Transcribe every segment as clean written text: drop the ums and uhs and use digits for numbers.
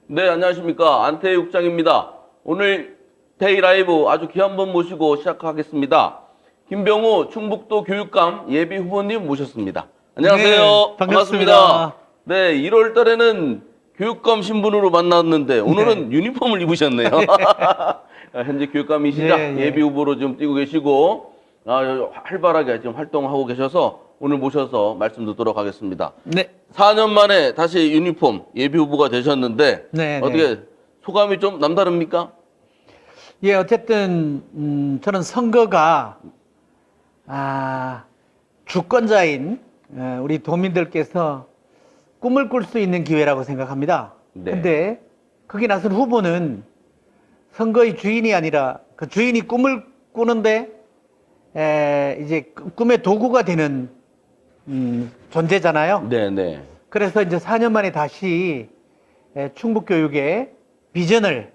네, 안녕하십니까. 안태희 국장입니다. 오늘 데이 라이브 아주 귀한 분 모시고 시작하겠습니다. 김병우 충북도 교육감 예비 후보님 모셨습니다. 안녕하세요. 네, 반갑습니다. 네, 1월 달에는 교육감 신분으로 만났는데 오늘은 유니폼을 입으셨네요. 현재 교육감이시자 예, 예비 예. 후보로 지금 뛰고 계시고 활발하게 지금 활동하고 계셔서 오늘 모셔서 말씀 듣도록 하겠습니다. 네, 4년 만에 다시 유니폼 예비 후보가 되셨는데 네, 어떻게 소감이 좀 남다릅니까? 예, 어쨌든 저는 선거가 주권자인 우리 도민들께서 꿈을 꿀 수 있는 기회라고 생각합니다. 네. 근데 거기 나선 후보는 선거의 주인이 아니라 그 주인이 꿈을 꾸는데 이제 꿈의 도구가 되는 존재잖아요. 네네. 그래서 이제 4년 만에 다시 충북교육의 비전을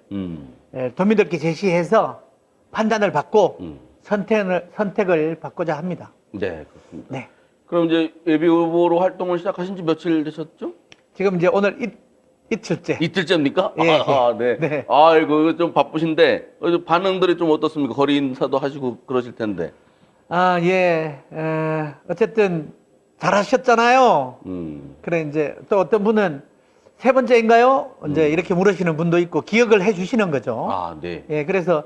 도민들께 제시해서 판단을 받고 선택을 받고자 합니다. 네, 그렇습니다. 네. 그럼 이제 예비 후보로 활동을 시작하신 지 며칠 되셨죠? 지금 이제 오늘 이틀째. 이틀째입니까? 예, 예. 네. 네. 아이고, 좀 바쁘신데 반응들이 좀 어떻습니까? 거리 인사도 하시고 그러실 텐데. 예. 어쨌든 잘하셨잖아요. 그래, 이제 또 어떤 분은 세 번째인가요? 이제 이렇게 물으시는 분도 있고 기억을 해 주시는 거죠. 네. 예, 그래서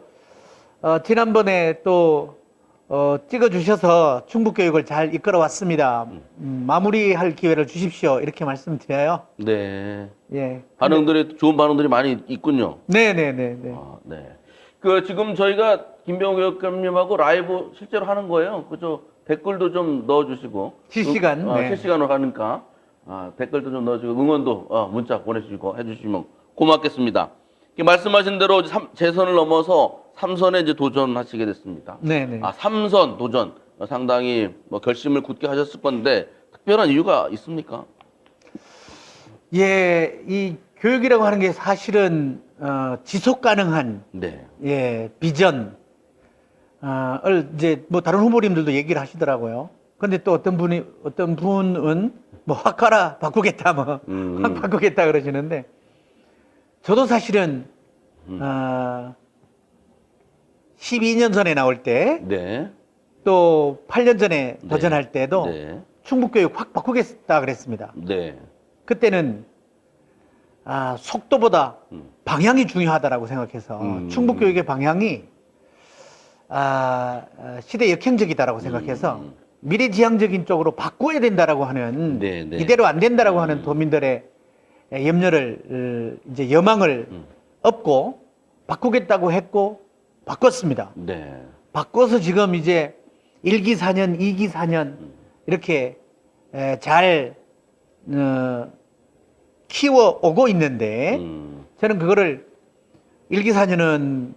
지난번에 또 찍어주셔서 충북교육을 잘 이끌어 왔습니다. 마무리할 기회를 주십시오. 이렇게 말씀드려요. 네. 예. 좋은 반응들이 많이 있군요. 네네네. 네. 지금 저희가 김병우 교육감님하고 라이브 실제로 하는 거예요. 그죠? 댓글도 좀 넣어주시고. 실시간, 네. 실시간으로 하니까. 댓글도 좀 넣어주고, 응원도, 문자 보내주시고 해주시면 고맙겠습니다. 말씀하신 대로 재선을 넘어서 3선에 이제 도전하시게 됐습니다. 네네. 3선 도전. 상당히 결심을 굳게 하셨을 건데, 특별한 이유가 있습니까? 예, 이 교육이라고 하는 게 사실은 지속 가능한 네. 예, 비전 을 이제 뭐 다른 후보님들도 얘기를 하시더라고요. 근데 또 어떤 분은 뭐 확 가라 바꾸겠다 확 바꾸겠다 그러시는데 저도 사실은 12년 전에 나올 때 네. 또 8년 전에 도전할 때도 네. 충북교육 확 바꾸겠다 그랬습니다. 네. 그때는 속도보다 방향이 중요하다라고 생각해서 충북교육의 방향이 시대 역행적이다라고 생각해서 미래지향적인 쪽으로 바꿔야 된다라고 하는 네, 네. 이대로 안 된다라고 하는 도민들의 염려를 이제 여망을 업고 바꾸겠다고 했고 바꿨습니다. 네. 바꿔서 지금 이제 1기 4년, 2기 4년 이렇게 잘 키워 오고 있는데 저는 그거를 1기 4년은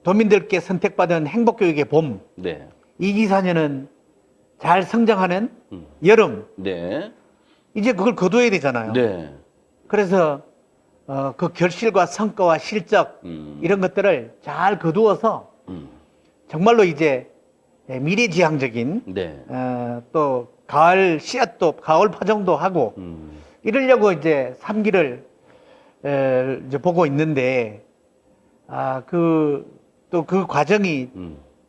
도민들께 선택받은 행복교육의 봄, 네. 2기 4년은 잘 성장하는 여름, 네. 이제 그걸 거둬야 되잖아요. 네. 그래서 그 결실과 성과와 실적 이런 것들을 잘 거두어서 정말로 이제 미래지향적인 네. 또 가을 씨앗도 가을 파종도 하고 이러려고 이제 3기를 이제 보고 있는데 또 그 과정이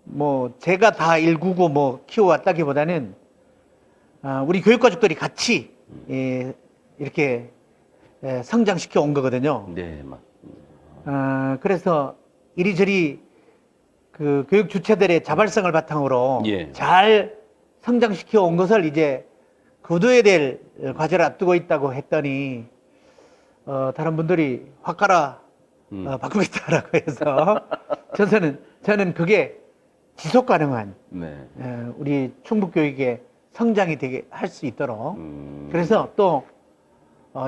뭐 제가 다 일구고 뭐 키워왔다기보다는 우리 교육가족들이 같이 이렇게 성장시켜 온 거거든요. 네. 맞습니다. 그래서 이리저리 그 교육 주체들의 자발성을 바탕으로 예. 잘 성장시켜 온 것을 이제 거둬야 될 과제를 앞두고 있다고 했더니 다른 분들이 확 가라 바꾸겠다라고 해서 저는 그게 지속 가능한 네. 우리 충북교육의 성장이 되게 할 수 있도록 그래서 또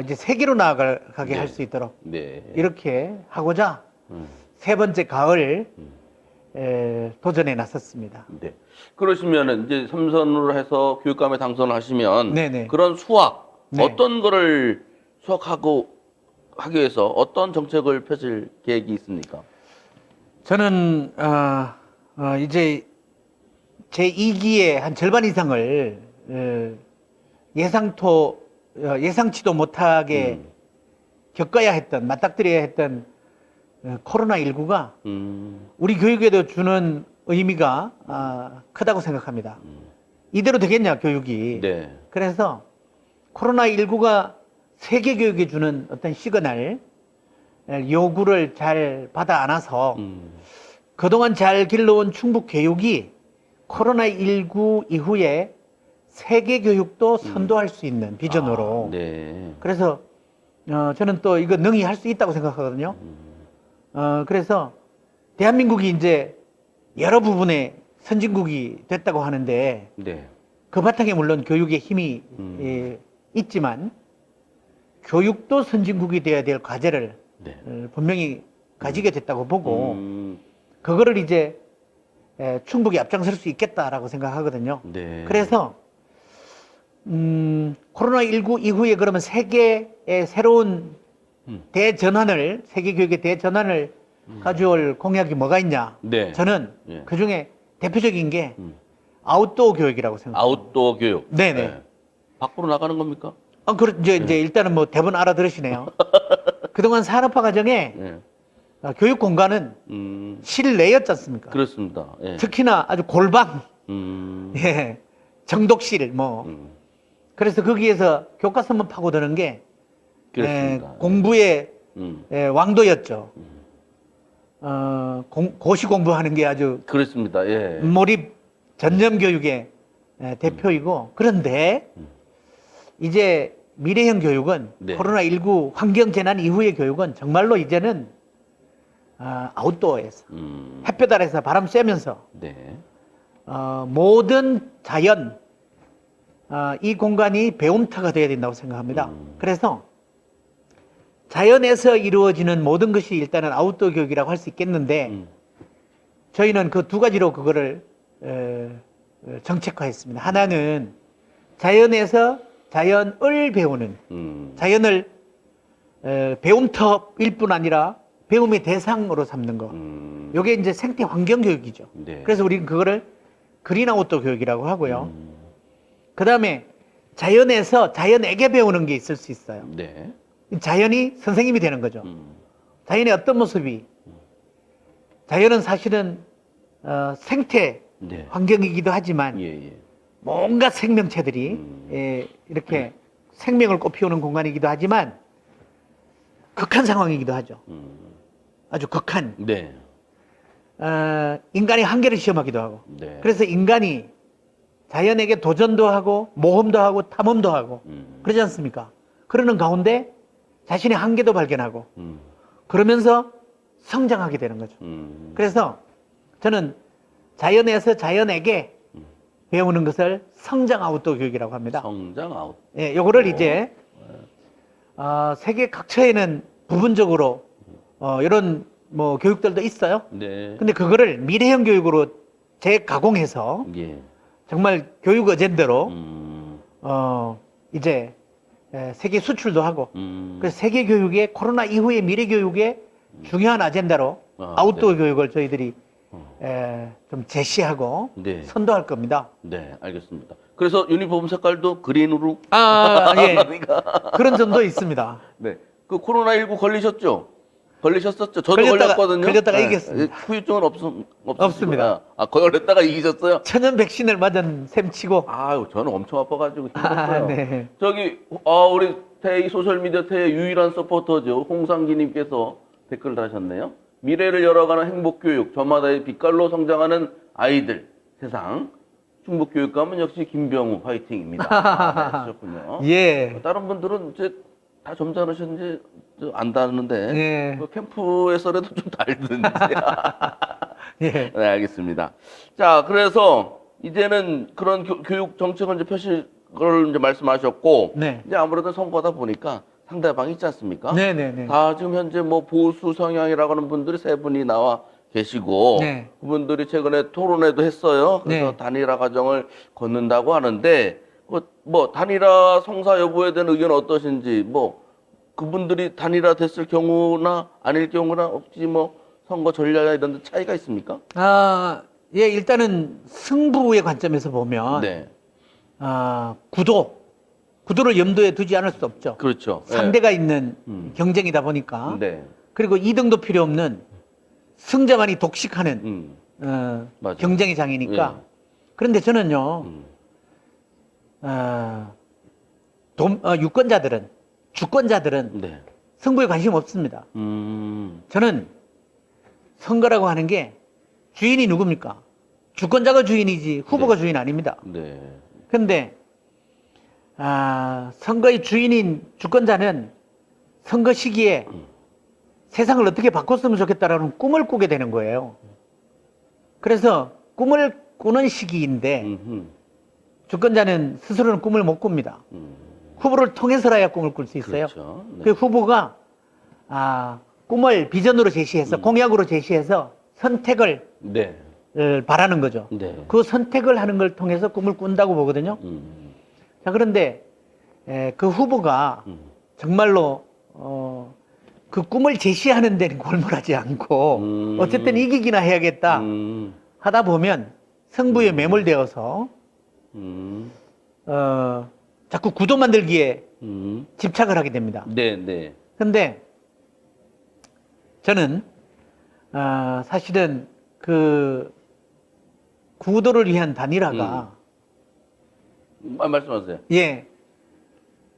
이제 세계로 나아가게 네. 할 수 있도록 네. 이렇게 하고자 세 번째 가을 도전에 나섰습니다. 네. 그러시면은 이제 3선으로 해서 교육감에 당선을 하시면 네네. 그런 수학 네. 어떤 거를 수학하고 하기 위해서 어떤 정책을 펴실 계획이 있습니까? 저는 이제 제 2기의 한 절반 이상을 예상치도 못하게 겪어야 했던, 맞닥뜨려야 했던 코로나19가 음. 우리 교육에도 주는 의미가 크다고 생각합니다. 이대로 되겠냐, 교육이. 네. 그래서 코로나19가 세계 교육에 주는 어떤 시그널, 요구를 잘 받아 안아서 그동안 잘 길러온 충북 교육이 코로나19 이후에 세계 교육도 선도할 수 있는 비전으로. 네. 그래서 저는 또 이거 능히 할 수 있다고 생각하거든요. 그래서 대한민국이 이제 여러 부분에 선진국이 됐다고 하는데 네. 그 바탕에 물론 교육의 힘이 있지만 교육도 선진국이 되어야 될 과제를 네. 분명히 가지게 됐다고 보고 음. 그거를 이제 충북이 앞장설 수 있겠다라고 생각하거든요. 네. 그래서 코로나19 이후에 그러면 세계의 새로운 대전환을, 세계 교육의 대전환을 가져올 공약이 뭐가 있냐? 네. 저는 예. 그 중에 대표적인 게 아웃도어 교육이라고 생각합니다. 아웃도어 교육. 네네. 네. 밖으로 나가는 겁니까? 이제 일단은 뭐 대본 알아들으시네요. 그동안 산업화 과정에 네. 교육 공간은 실내였지 않습니까? 그렇습니다. 예. 특히나 아주 골방, 예, 정독실, 뭐. 그래서 거기에서 교과서만 파고드는 게 그렇습니다. 공부의 왕도였죠. 음. 고시 공부하는 게 아주 그렇습니다. 예. 몰입 전념 교육의 대표이고 그런데 이제 미래형 교육은 네. 코로나19 환경재난 이후의 교육은 정말로 이제는 아웃도어에서 햇볕 아래서 바람 쐬면서 네. 모든 자연 이 공간이 배움터가 되어야 된다고 생각합니다. 그래서 자연에서 이루어지는 모든 것이 일단은 아웃도어 교육이라고 할 수 있겠는데 저희는 그 두 가지로 그거를 정책화했습니다. 하나는 자연에서 자연을 배우는 자연을 배움터일 뿐 아니라 배움의 대상으로 삼는 거. 이게 이제 생태 환경 교육이죠. 네. 그래서 우리는 그거를 그린 아웃도어 교육이라고 하고요. 그 다음에 자연에서 자연에게 배우는 게 있을 수 있어요. 네. 자연이 선생님이 되는 거죠. 자연의 어떤 모습이 자연은 사실은 생태 네. 환경이기도 하지만 예, 예. 뭔가 생명체들이 이렇게 생명을 꽃피우는 공간이기도 하지만 극한 상황이기도 하죠. 아주 극한 네. 인간의 한계를 시험하기도 하고 네. 그래서 인간이 자연에게 도전도 하고 모험도 하고 탐험도 하고 그러지 않습니까? 그러는 가운데 자신의 한계도 발견하고 그러면서 성장하게 되는 거죠. 그래서 저는 자연에서 자연에게 배우는 것을 성장 아웃도어 교육이라고 합니다. 성장 아웃. 예, 요거를 이제 세계 각처에는 부분적으로 이런 뭐 교육들도 있어요. 네. 근데 그거를 미래형 교육으로 재가공해서 예. 정말 교육 어젠더로 이제 세계 수출도 하고 그래서 세계 교육의 코로나 이후의 미래 교육의 중요한 아젠다로 아웃도어 네. 교육을 저희들이 좀 제시하고 네. 선도할 겁니다. 네, 알겠습니다. 그래서 유니폼 색깔도 그린으로. 예. 그런 점도 있습니다. 네. 그 코로나19 걸리셨죠? 걸리셨었죠? 저도 걸렸거든요. 걸렸다가 이겼습니다. 후유증은 없습니다. 걸렸다가 이기셨어요? 천연 백신을 맞은 셈치고. 아유, 저는 엄청 아파가지고 힘들었어요. 네. 저기, 우리 태희 소셜미디어 태의 유일한 서포터죠. 홍상기님께서 댓글을 다셨네요. 미래를 열어가는 행복교육, 저마다의 빛깔로 성장하는 아이들, 세상. 충북교육감은 역시 김병우 화이팅입니다. 네, 하셨군요. 예. 다른 분들은 이제 다 점잖으셨는지 안다는데 예. 그 캠프에서라도 좀 달든지. 예. 네, 알겠습니다. 자, 그래서 이제는 그런 교육 정책을 이제 펴실 걸 이제 말씀하셨고, 네. 이제 아무래도 선거다 보니까 상대방이 있지 않습니까? 네네네. 다 지금 현재 뭐 보수 성향이라고 하는 분들이 세 분이 나와 계시고, 네. 그분들이 최근에 토론회도 했어요. 그래서 네. 단일화 과정을 걷는다고 하는데, 뭐 단일화 성사 여부에 대한 의견 어떠신지, 뭐 그분들이 단일화 됐을 경우나 아닐 경우나 혹시 뭐 선거 전략이나 이런 데 차이가 있습니까? 예, 일단은 승부의 관점에서 보면, 네. 구도를 염두에 두지 않을 수 없죠. 그렇죠. 예. 상대가 있는 음. 경쟁이다 보니까. 네. 그리고 2등도 필요 없는 승자만이 독식하는 맞아요. 경쟁의 장이니까. 예. 그런데 저는요, 음. 유권자들은, 주권자들은 네. 선거에 관심 없습니다. 저는 선거라고 하는 게 주인이 누굽니까? 주권자가 주인이지 후보가 네. 주인 아닙니다. 네. 그런데 선거의 주인인 주권자는 선거 시기에 세상을 어떻게 바꿨으면 좋겠다라는 꿈을 꾸게 되는 거예요. 그래서 꿈을 꾸는 시기인데 음흠. 주권자는 스스로는 꿈을 못 꿉니다. 후보를 통해서라야 꿈을 꿀 수 있어요. 그렇죠. 네. 그 후보가 꿈을 비전으로 제시해서 공약으로 제시해서 선택을 네. 바라는 거죠. 네. 그 선택을 하는 걸 통해서 꿈을 꾼다고 보거든요. 자, 그런데 그 후보가 정말로 그 꿈을 제시하는 데는 골몰하지 않고 어쨌든 이기기나 해야겠다 하다 보면 승부에 매몰되어서 자꾸 구도 만들기에 집착을 하게 됩니다. 네, 네. 근데 저는 사실은 그 구도를 위한 단일화가 말씀하세요. 예,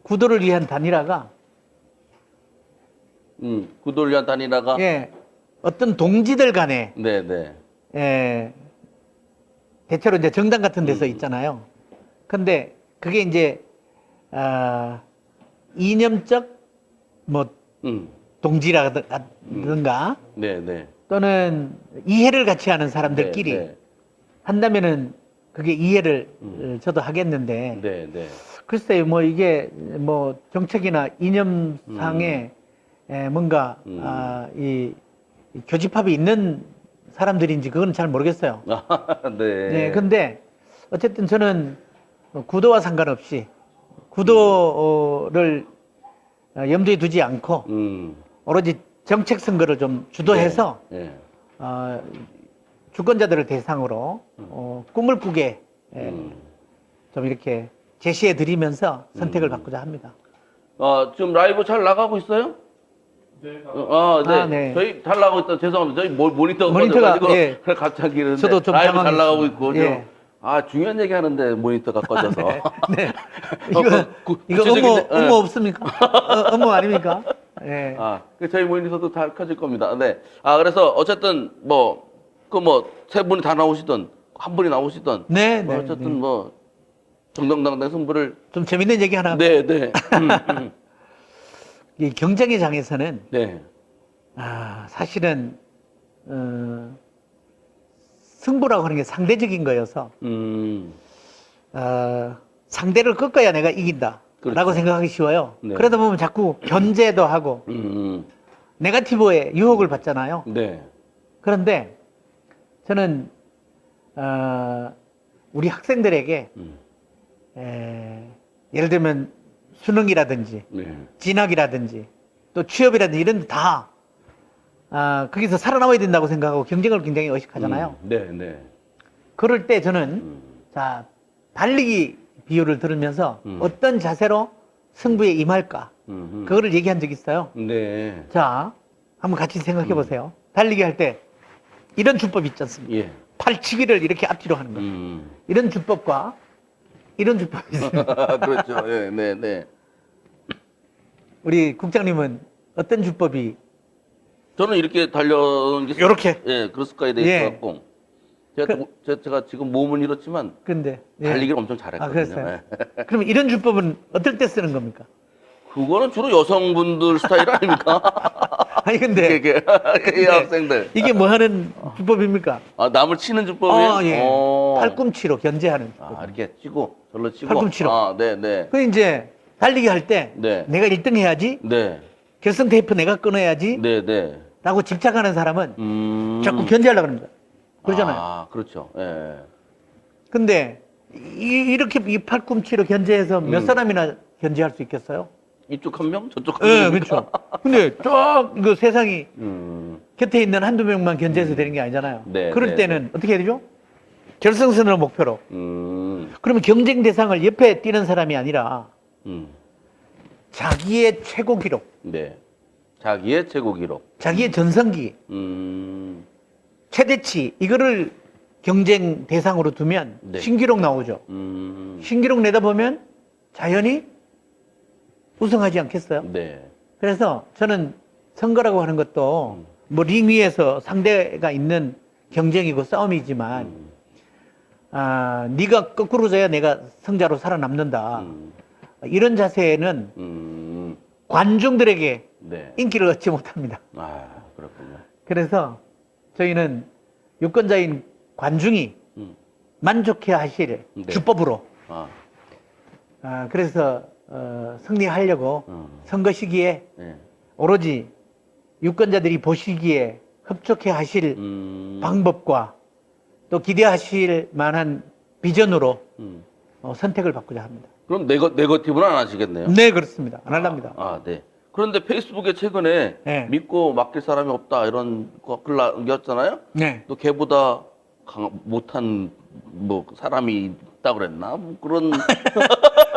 구도를 위한 단일화가 구도를 위한 단일화가 예, 어떤 동지들 간에 네, 네. 대체로 이제 정당 같은 데서 있잖아요. 근데 그게 이제 이념적 뭐 동지라든가 네, 네. 또는 이해를 같이 하는 사람들끼리 네, 네. 한다면은 그게 이해를 저도 하겠는데 네, 네. 글쎄요, 뭐 이게 뭐 정책이나 이념상에 뭔가 이 교집합이 있는 사람들인지 그건 잘 모르겠어요. 네. 네, 근데 어쨌든 저는 구도와 상관없이 구도를 염두에 두지 않고 오로지 정책 선거를 좀 주도해서 네. 주권자들을 대상으로 꿈을 꾸게 좀 이렇게 제시해 드리면서 선택을 받고자 합니다. 지금 라이브 잘 나가고 있어요? 네. 네. 네. 저희 잘 나가고 있다. 죄송합니다. 저희 모니터가 모니터가, 꺼져가지고 예. 갑자기 이러는데 저도 좀 라이브 잘 당황했습니다. 나가고 있고 예. 중요한 얘기 하는데 모니터가 꺼져서. 네. 구- 이거 구체적인- 업무 없습니까? 업무 아닙니까? 예. 저희 모니터도 다 켜질 겁니다. 네. 그래서 어쨌든 세 분이 다 나오시던 한 분이 나오시던 네, 뭐 네, 어쨌든 네. 뭐 정정당당 승부를 좀 재밌는 얘기 하나. 네, 네. 이 경쟁의 장에서는 네. 사실은 승부라고 하는 게 상대적인 거여서 상대를 꺾어야 내가 이긴다. 그렇죠. 라고 생각하기 쉬워요. 네. 그러다 보면 자꾸 견제도 하고 네거티브에 유혹을 받잖아요. 네. 그런데 저는 우리 학생들에게 예를 들면 수능이라든지 네. 진학이라든지 또 취업이라든지 이런 데 다 거기서 살아남아야 된다고 생각하고 경쟁을 굉장히 의식하잖아요. 네, 네. 그럴 때 저는 자 달리기 비유를 들으면서 어떤 자세로 승부에 임할까 그거를 얘기한 적이 있어요. 네. 자 한번 같이 생각해 보세요. 달리기 할 때 이런 주법 있지 않습니까? 예. 팔치기를 이렇게 앞뒤로 하는 거. 이런 주법과 이런 주법이 있어요. 그렇죠. 예, 네, 네. 우리 국장님은 어떤 주법이 저는 이렇게 달려오는 게 요렇게? 예, 크로스카에 돼 예. 있었고 제가 지금 몸은 이렇지만 근데 예. 달리기를 엄청 잘했거든요. 그랬어요? 예. 그러면 이런 주법은 어떨 때 쓰는 겁니까? 그거는 주로 여성분들 스타일 아닙니까? 아니 근데 이게 이 학생들. 이게 뭐 하는 주법입니까? 남을 치는 주법이에요? 예. 팔꿈치로 견제하는 주법. 이렇게 치고 절로 치고. 팔꿈치로. 네, 네. 그 이제 달리기 할 때 네. 내가 1등 해야지. 네. 결승 테이프 내가 끊어야지. 네, 네. 라고 집착하는 사람은 자꾸 자꾸 견제하려고 합니다. 그러잖아요. 그렇죠. 예. 근데 이렇게 이 팔꿈치로 견제해서 몇 사람이나 견제할 수 있겠어요? 이쪽 한 명, 저쪽 한 예, 명. 그렇죠. 근데 쫙 이거 세상이 음. 곁에 있는 한두 명만 견제해서 되는 게 아니잖아요. 네, 그럴 네, 때는 어떻게 해야 되죠? 결승선을 목표로. 음. 그러면 경쟁 대상을 옆에 뛰는 사람이 아니라 자기의 최고 기록, 네. 자기의 최고 기록. 자기의 전성기, 최대치 이거를 경쟁 대상으로 두면 네. 신기록 나오죠. 신기록 내다 보면 자연히 우승하지 않겠어요? 네. 그래서 저는 선거라고 하는 것도 뭐 링 위에서 상대가 있는 경쟁이고 싸움이지만 네가 거꾸로 져야 내가 승자로 살아남는다. 이런 자세는 관중들에게 네. 인기를 얻지 못합니다. 아, 그렇군요. 그래서 저희는 유권자인 관중이 만족해 하실 네. 주법으로 아, 그래서 승리하려고 선거 시기에 네. 오로지 유권자들이 보시기에 흡족해 하실 방법과 또 기대하실 만한 비전으로 선택을 받고자 합니다. 그럼 네거티브는 안 하시겠네요? 네, 그렇습니다. 안 할랍니다. 네. 그런데 페이스북에 최근에 네. 믿고 맡길 사람이 없다 이런 글 남겼잖아요? 네. 또 걔보다 못한 뭐 사람이 있다 그랬나? 뭐 그런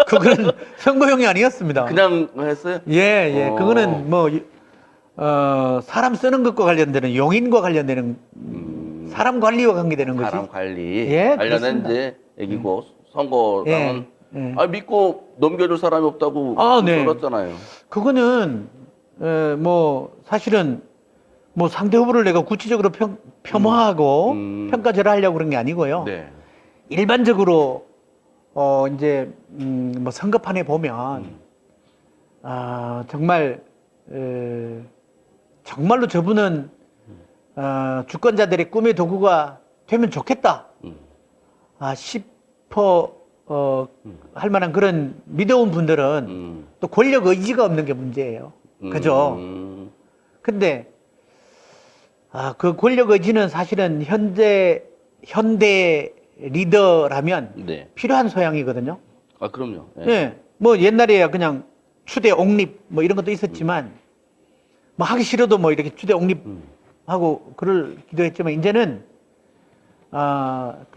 그거는 선거용이 아니었습니다. 그냥 했어요? 예. 그거는 뭐, 사람 쓰는 것과 관련되는, 용인과 관련되는, 사람 관리와 관계되는 거지. 사람 관리 예, 관련된 그렇습니다. 이제 얘기고 선거랑은 예. 믿고 넘겨줄 사람이 없다고 네. 써놨잖아요. 그거는, 뭐, 사실은, 뭐 상대 후보를 내가 구체적으로 폄하하고 평가절하 하려고 그런 게 아니고요. 네. 일반적으로, 이제, 뭐 선거판에 보면, 정말, 정말로 저분은, 주권자들의 꿈의 도구가 되면 좋겠다. 싶어, 할 만한 그런 믿어온 분들은 또 권력 의지가 없는 게 문제예요. 그죠? 근데, 그 권력 의지는 사실은 현대 리더라면 네. 필요한 소양이거든요. 아, 그럼요. 예. 예. 뭐 옛날에야 그냥 추대 옹립 뭐 이런 것도 있었지만 뭐 하기 싫어도 뭐 이렇게 추대 옹립하고 그럴 기도했지만 이제는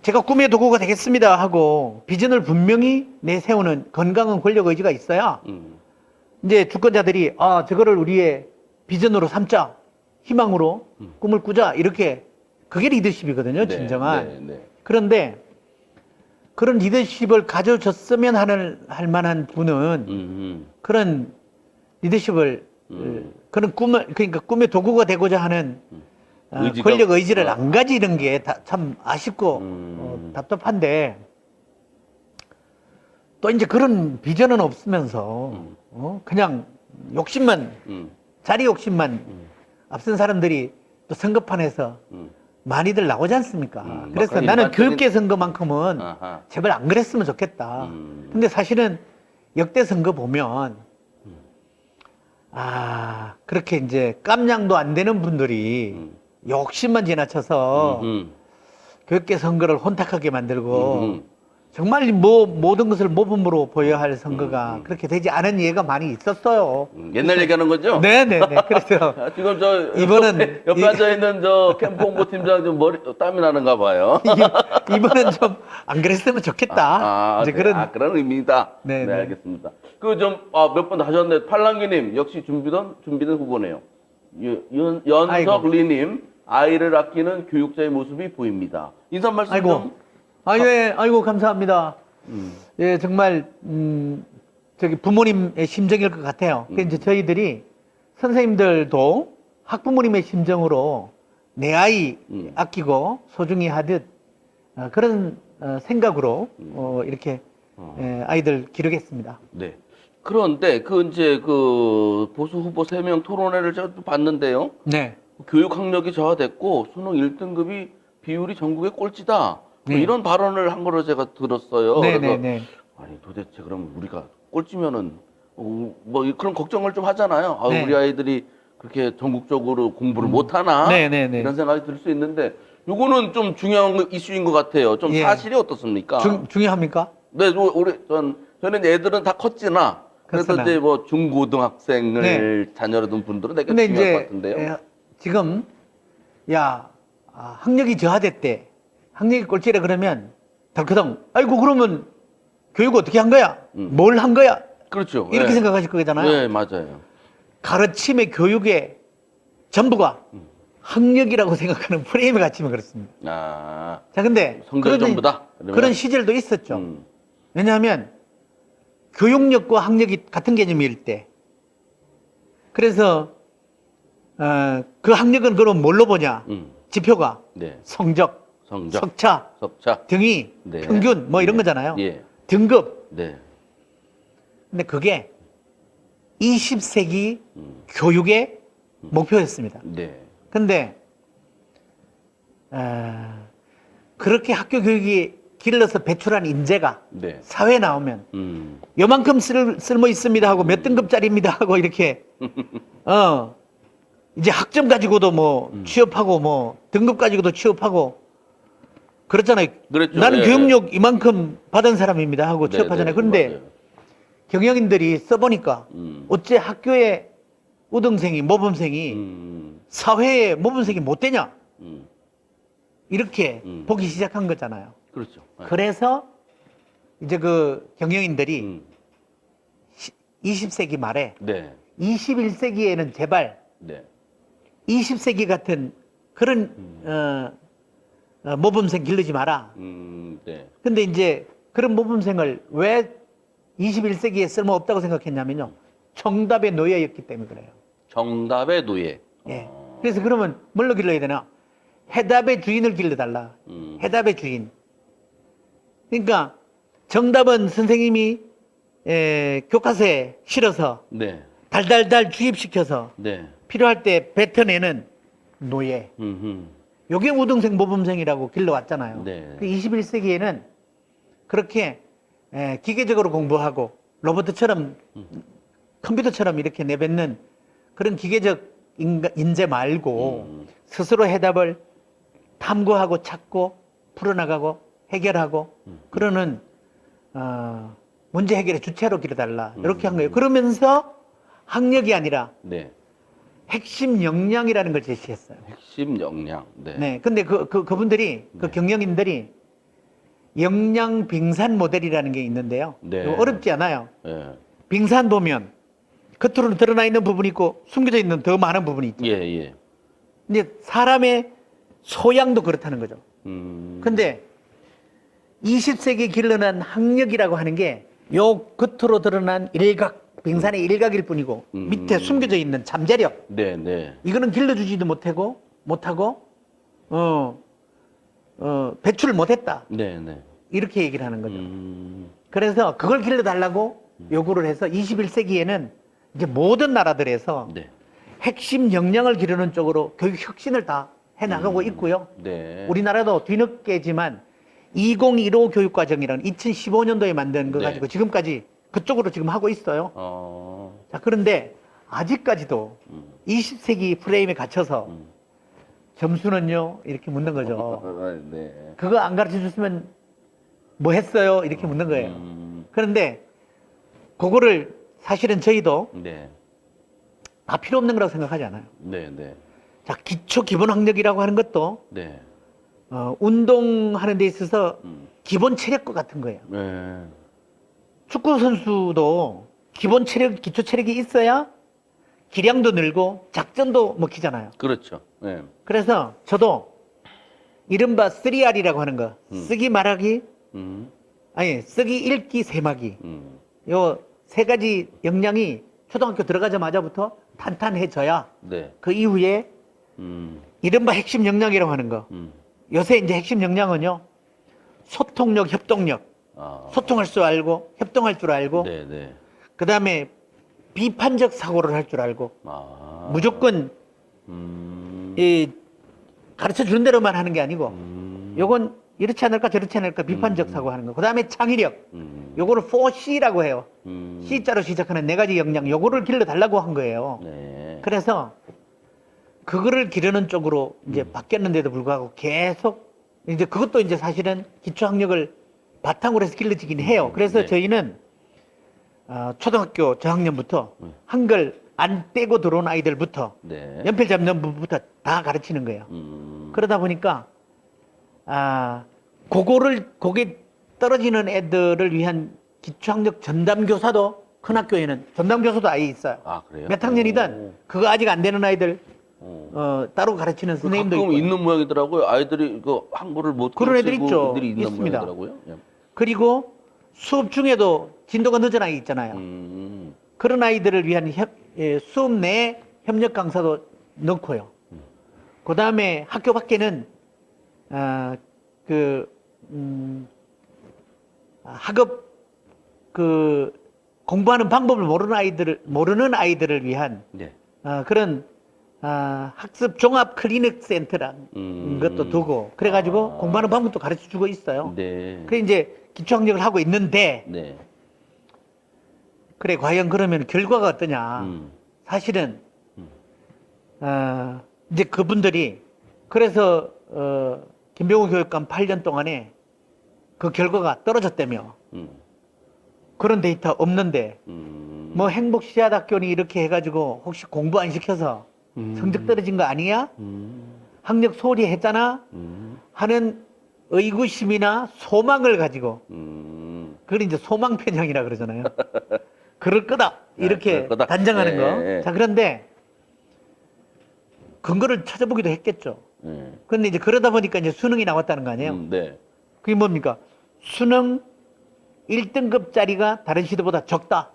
제가 꿈의 도구가 되겠습니다 하고 비전을 분명히 내세우는 건강한 권력 의지가 있어야 이제 주권자들이 저거를 우리의 비전으로 삼자 희망으로 꿈을 꾸자 이렇게 그게 리더십이거든요. 네, 진정한. 네. 그런데 그런 리더십을 가져줬으면 할 만한 분은 그런 리더십을 그런 꿈을 그러니까 꿈의 도구가 되고자 하는 권력 의지를 안 가지는 게 참 아쉽고 답답한데 또 이제 그런 비전은 없으면서 그냥 욕심만 자리 욕심만 앞선 사람들이 또 선거판에서 많이들 나오지 않습니까? 그래서 나는 교육계 선거만큼은 제발 안 그랬으면 좋겠다. 근데 사실은 역대 선거 보면 그렇게 이제 깜냥도 안 되는 분들이 욕심만 지나쳐서 교육계 선거를 혼탁하게 만들고 정말 모든 것을 모범으로 보여야 할 선거가 그렇게 되지 않은 예가 많이 있었어요. 옛날 얘기하는 거죠? 네네네. 그래서 지금 저 이번은 옆에 앉아 있는 저 캠프 홍보팀장 좀 땀이 나는가 봐요. 이번은 좀 안 그랬으면 좋겠다. 이제 네. 그런 의미다. 네, 네, 알겠습니다. 몇 번 하셨네. 팔랑기님 역시 준비된 후보네요. 연석리님 아이를 아끼는 교육자의 모습이 보입니다. 인사 말씀 좀. 아이고 감사합니다. 예, 정말 저기 부모님의 심정일 것 같아요. 그래서 이제 저희들이 선생님들도 학부모님의 심정으로 내 아이 아끼고 소중히 하듯 그런 생각으로 이렇게 아이들 기르겠습니다. 네. 그런데 이제 보수 후보 3명 토론회를 제가 또 봤는데요. 네. 교육 학력이 저하됐고 수능 1등급이 비율이 전국의 꼴찌다. 뭐 네. 이런 발언을 한 거로 제가 들었어요. 그래서 네네네. 아니 도대체 그럼 우리가 꼴찌면은 뭐 그런 걱정을 좀 하잖아요. 네. 우리 아이들이 그렇게 전국적으로 공부를 못 하나 네네네. 이런 생각이 들 수 있는데 요거는 좀 중요한 이슈인 것 같아요. 좀 예. 사실이 어떻습니까? 중요합니까? 네, 저는 애들은 다 컸지나 그래서 그렇구나. 이제 뭐 중고등학생을 자녀로 둔 분들은 되게 근데 중요할 것 이제 같은데요. 지금 학력이 저하됐대. 학력이 꼴찌래 그러면 덜커덩 아이고 그러면 교육 어떻게 한 거야? 뭘 한 거야? 그렇죠. 이렇게 예. 생각하실 거잖아요. 네, 맞아요. 가르침의 교육의 전부가 학력이라고 생각하는 프레임을 갖추면 그렇습니다. 아, 자, 근데 성적이 전부다. 그런 그러면 시절도 있었죠. 음, 왜냐하면 교육력과 학력이 같은 개념일 때. 그래서 그 학력은 그럼 뭘로 보냐? 지표가 네, 성적, 성적, 석차, 석차, 등위, 네. 평균 뭐 이런 예. 거잖아요. 예, 등급. 네, 근데 그게 20세기 교육의 목표였습니다. 네, 근데 그렇게 학교 교육이 길러서 배출한 인재가 네, 사회에 나오면 요만큼 쓸모 있습니다 하고 몇 등급짜리입니다 하고 이렇게 이제 학점 가지고도 뭐 취업하고 뭐 등급 가지고도 취업하고 그렇잖아요. 그랬죠. 나는 예, 교육력 이만큼 받은 사람입니다 하고 네, 취업하잖아요. 네, 그런데 맞아요. 경영인들이 써보니까 어째 학교에 우등생이 모범생이 사회에 모범생이 못 되냐 이렇게 보기 시작한 거잖아요. 그렇죠. 예. 그래서 이제 그 경영인들이 20세기 말에 네, 21세기에는 제발 네, 20세기 같은 그런 모범생 기르지 마라. 네, 근데 이제 그런 모범생을 왜 21세기에 쓸모없다고 생각했냐면요. 정답의 노예였기 때문에 그래요. 정답의 노예. 예. 그래서 그러면 뭘로 길러야 되나? 해답의 주인을 길러달라. 해답의 주인. 그러니까 정답은 선생님이 교과서에 실어서 네, 달달달 주입시켜서 네, 필요할 때 뱉어내는 노예. 요게 우등생 모범생이라고 길러왔잖아요. 네. 21세기에는 그렇게 기계적으로 공부하고 로봇처럼 컴퓨터처럼 이렇게 내뱉는 그런 기계적 인재 말고 스스로 해답을 탐구하고 찾고 풀어나가고 해결하고 그러는 문제 해결의 주체로 길어달라 이렇게 한 거예요. 그러면서 학력이 아니라 네. 핵심 역량이라는 걸 제시했어요. 핵심 역량. 네. 네. 근데 그분들이 그 경영인들이 역량 빙산 모델이라는 게 있는데요. 네. 이거 어렵지 않아요. 예. 빙산 보면 겉으로는 드러나 있는 부분이 있고 숨겨져 있는 더 많은 부분이 있죠. 예, 예. 근데 사람의 소양도 그렇다는 거죠. 근데 20세기 길러낸 학력이라고 하는 게 요 겉으로 드러난 일각, 빙산의 일각일 뿐이고 밑에 숨겨져 있는 잠재력 네, 네. 이거는 길러주지도 못하고 배출을 못했다. 네, 네. 이렇게 얘기를 하는 거죠. 그래서 그걸 길러달라고 요구를 해서 21세기에는 이제 모든 나라들에서 네. 핵심 역량을 기르는 쪽으로 교육 혁신을 다 해나가고 있고요. 네. 우리나라도 뒤늦게지만 2015 교육과정이라는 2015년도에 만든 거 네. 가지고 지금까지 그쪽으로 지금 하고 있어요. 자, 그런데 아직까지도 20세기 프레임에 갇혀서 점수는요 이렇게 묻는 거죠. 네. 그거 안 가르쳐 줬으면 뭐 했어요? 이렇게 묻는 거예요. 그런데 그거를 사실은 저희도 네. 다 필요 없는 거라고 생각하지 않아요. 네, 네. 자, 기초 기본 학력이라고 하는 것도 네. 운동하는 데 있어서 기본 체력과 같은 거예요. 네. 축구 선수도 기본 체력, 기초 체력이 있어야 기량도 늘고 작전도 먹히잖아요. 그렇죠. 네. 그래서 저도 이른바 3R이라고 하는 거, 쓰기 말하기, 아니 쓰기 읽기 세마기, 요 세 가지 역량이 초등학교 들어가자마자부터 탄탄해져야 네. 그 이후에 이른바 핵심 역량이라고 하는 거. 요새 이제 핵심 역량은요, 소통력, 협동력. 소통할 줄 알고, 협동할 줄 알고, 네, 네. 그 다음에 비판적 사고를 할 줄 알고, 무조건 이 가르쳐 주는 대로만 하는 게 아니고, 요건 이렇지 않을까 저렇지 않을까 비판적 사고하는 거. 그 다음에 창의력. 요거를 4C라고 해요. C자로 시작하는 네 가지 역량. 요거를 길러달라고 한 거예요. 네. 그래서 그거를 기르는 쪽으로 이제 바뀌었는데도 불구하고 계속 이제 그것도 이제 사실은 기초학력을 바탕으로 해서 길러지긴 해요. 그래서 네. 저희는 초등학교 저학년부터 한글 안 떼고 들어온 아이들부터 네. 연필 잡는 부분부터 다 가르치는 거예요. 그러다 보니까 그게 떨어지는 애들을 위한 기초학력 전담 교사도 큰 학교에는 전담교사도 아예 있어요. 아, 그래요? 몇 학년이든 그거 아직 안 되는 아이들 오. 따로 가르치는 선생님도 가끔 있고. 있는 모양이더라고요. 아이들이 그 한글을 못 그런 애들 쓰고 있죠. 애들이 있는 있습니다. 모양이더라고요. 예. 그리고 수업 중에도 진도가 늦은 아이 있잖아요. 그런 아이들을 위한 수업 내 협력 강사도 넣고요. 그 다음에 학교 밖에는 학업 공부하는 방법을 모르는 아이들을 위한 네. 그런 학습 종합 클리닉 센터라는 것도 두고 그래가지고 공부하는 방법도 가르쳐 주고 있어요. 네. 그래 이제 기초학력을 하고 있는데 네. 그래 과연 그러면 결과가 어떠냐? 사실은 이제 그분들이 그래서 김병우 교육감 8년 동안에 그 결과가 떨어졌다며 그런 데이터 없는데 뭐 행복시아학교니 이렇게 해가지고 혹시 공부 안 시켜서 성적 떨어진 거 아니야? 학력 소홀히 했잖아? 하는 의구심이나 소망을 가지고 그걸 이제 소망 편향이라 그러잖아요. 그럴 거다 이렇게 그럴 거다. 단정하는 거. 예. 자 그런데 근거를 찾아보기도 했겠죠. 그런데 이제 그러다 보니까 이제 수능이 나왔다는 거 아니에요? 네. 그게 뭡니까? 수능 1등급짜리가 다른 시도보다 적다.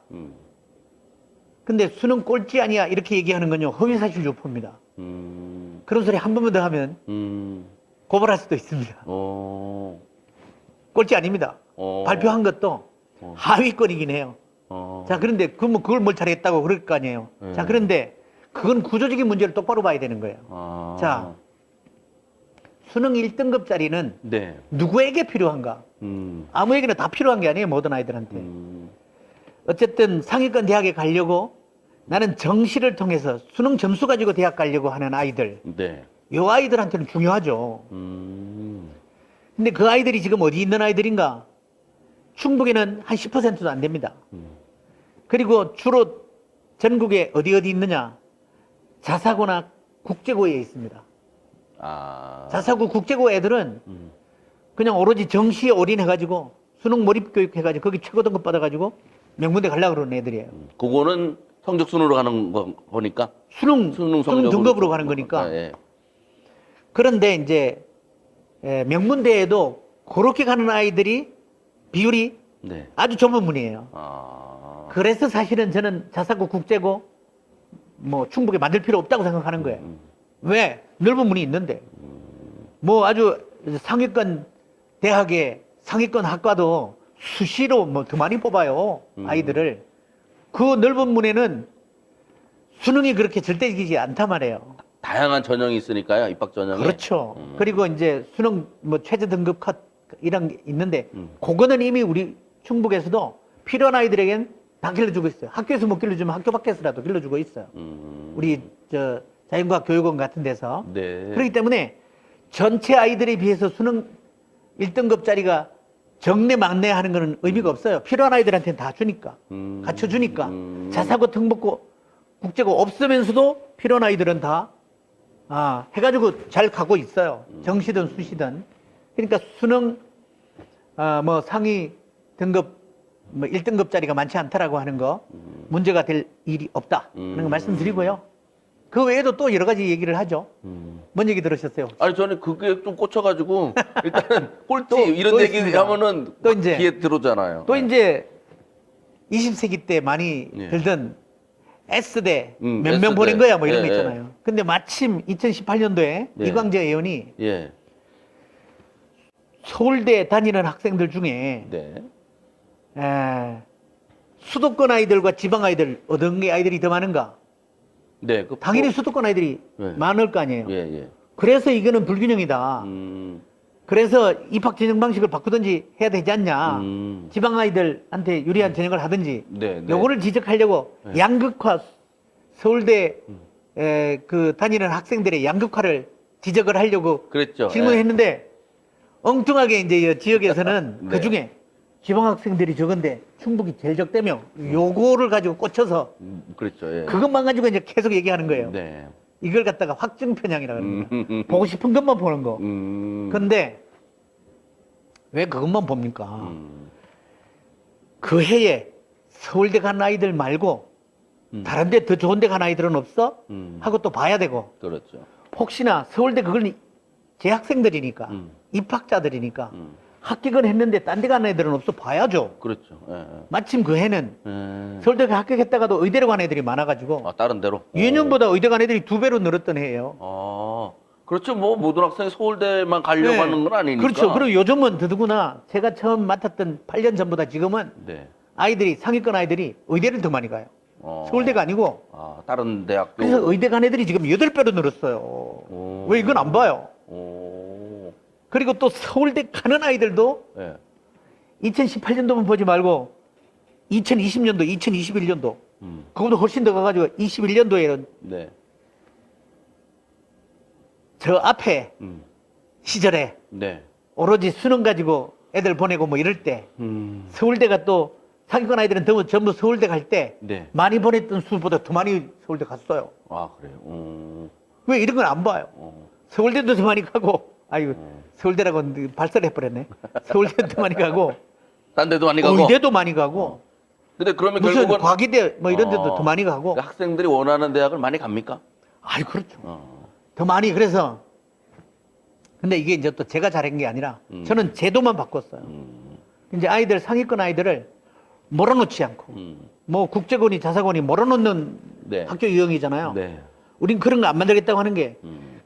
근데 수능 꼴찌 아니야 이렇게 얘기하는 건요 허위사실 유포입니다. 그런 소리 한 번만 더 하면 고발할 수도 있습니다. 꼴찌 아닙니다. 발표한 것도 하위권이긴 해요. 자 그런데 그걸 뭘 잘했다고 그럴 거 아니에요. 자 그런데 그건 구조적인 문제를 똑바로 봐야 되는 거예요. 자 수능 1등급짜리는 네. 누구에게 필요한가? 아무에게나 다 필요한 게 아니에요 모든 아이들한테. 어쨌든 상위권 대학에 가려고 나는 정시를 통해서 수능 점수 가지고 대학 가려고 하는 아이들. 네. 요 아이들한테는 중요하죠. 근데 그 아이들이 지금 어디 있는 아이들인가? 충북에는 한 10%도 안 됩니다. 그리고 주로 전국에 어디 있느냐? 자사고나 국제고에 있습니다. 자사고 국제고 애들은 그냥 오로지 정시에 올인해가지고 수능 몰입교육 해가지고 거기 최고 등급 받아가지고 명문대 가려고 그러는 애들이에요. 그거는 성적 순으로 가는 거니까? 수능 성적으로 등급으로 가는 거니까. 예. 그런데 이제 명문대에도 그렇게 가는 아이들이 비율이 네. 아주 좁은 분이에요. 그래서 사실은 저는 자사고 국제고 뭐 충북에 만들 필요 없다고 생각하는 거예요. 왜? 넓은 문이 있는데. 뭐 아주 상위권 대학의 상위권 학과도 수시로 뭐 더 많이 뽑아요. 아이들을. 그 넓은 문에는 수능이 그렇게 절대적이지 않단 말이에요. 다양한 전형이 있으니까요. 입학 전형이. 그렇죠. 그리고 이제 수능 뭐 최저 등급 컷 이런 게 있는데 그거는 이미 우리 충북에서도 필요한 아이들에겐 다 길러주고 있어요. 학교에서 못 길러주면 학교 밖에서라도 길러주고 있어요. 우리 자연과학 교육원 같은 데서. 네. 그렇기 때문에 전체 아이들에 비해서 수능 1등급짜리가 정례 막내 하는 거는 의미가 없어요. 필요한 아이들한테는 다 주니까. 갖춰주니까. 자사고 등록고 국제고 없으면서도 필요한 아이들은 다 해가지고 잘 가고 있어요. 정시든 수시든. 그러니까 수능 뭐 상위 등급 뭐 1등급짜리가 많지 않다라고 하는 거 문제가 될 일이 없다 하는 거 말씀드리고요. 그 외에도 또 여러 가지 얘기를 하죠. 뭔 얘기 들으셨어요? 아니 저는 그게 좀 꽂혀가지고 일단 꼴찌 또 이런 얘기 있습니다. 하면은 또 이제 귀에 들어오잖아요. 또 이제 20세기 때 많이 예. 들던 S대 몇 S대. 명 보낸 거야 뭐 이런 거 예, 있잖아요. 근데 마침 2018년도에 예. 이광재 의원이 예. 서울대 다니는 학생들 중에 네. 수도권 아이들과 지방 아이들 어떤 게 아이들이 더 많은가? 네. 당연히 수도권 아이들이 예. 많을 거 아니에요. 예, 예. 그래서 이거는 불균형이다. 그래서 입학 전형 방식을 바꾸든지 해야 되지 않냐. 지방 아이들한테 유리한 전형을 하든지. 네, 네. 요거를 지적하려고 양극화, 서울대 그 다니는 학생들의 양극화를 지적을 하려고 그랬죠. 질문했는데 엉뚱하게 이제 이 지역에서는 네. 그 중에 지방 학생들이 적은데 충북이 제일 적대며 요거를 가지고 꽂혀서 그랬죠. 예. 그것만 가지고 이제 계속 얘기하는 거예요. 네. 이걸 갖다가 확증 편향이라고 합니다. 보고 싶은 것만 보는 거. 근데 왜 그것만 봅니까? 그 해에 서울대 간 아이들 말고 다른 데 더 좋은 데 간 아이들은 없어? 하고 또 봐야 되고 그렇죠. 혹시나 서울대 그걸 재학생들이니까 입학자들이니까 합격은 했는데 딴 데 간 애들은 없어 봐야죠. 그렇죠. 예, 마침 그 해는 예. 서울대 합격했다가도 의대로 간 애들이 많아가지고 아, 다른 데로? 예년보다 의대 간 애들이 2배로 늘었던 해예요. 아, 그렇죠. 뭐 모든 학생이 서울대만 가려고 네. 하는 건 아니니까. 그렇죠. 그리고 요즘은 더더구나 제가 처음 맡았던 8년 전보다 지금은 네. 아이들이 상위권 아이들이 의대를 더 많이 가요. 서울대가 아니고. 아, 다른 대학교. 그래서 의대 간 애들이 지금 8배로 늘었어요. 오. 왜 이건 안 봐요? 오. 그리고 또 서울대 가는 아이들도 네. 2018년도만 보지 말고 2020년도, 2021년도 그거보다 훨씬 더 가가지고 21년도에는 네. 저 앞에 시절에 네. 오로지 수능 가지고 애들 보내고 뭐 이럴 때 서울대가 또 상위권 아이들은 전부 서울대 갈 때 네. 많이 보냈던 수보다 더 많이 서울대 갔어요. 아, 그래요. 왜 이런 건 안 봐요? 서울대도 더 많이 가고, 아유, 서울대라고 발설해 버렸네. 서울대도 더 많이 가고, 딴 데도 많이 가고. 의대도 많이 가고, 근데 그러면 무슨 결국은 과기대 뭐 이런 데도 더 많이 가고. 그 학생들이 원하는 대학을 많이 갑니까? 아유, 그렇죠. 더 많이, 그래서. 근데 이게 이제 또 제가 잘한 게 아니라, 저는 제도만 바꿨어요. 이제 아이들, 상위권 아이들을 몰아놓지 않고, 뭐 국제권이 자사권이 몰아놓는 네. 학교 유형이잖아요. 네. 우린 그런 거 안 만들겠다고 하는 게,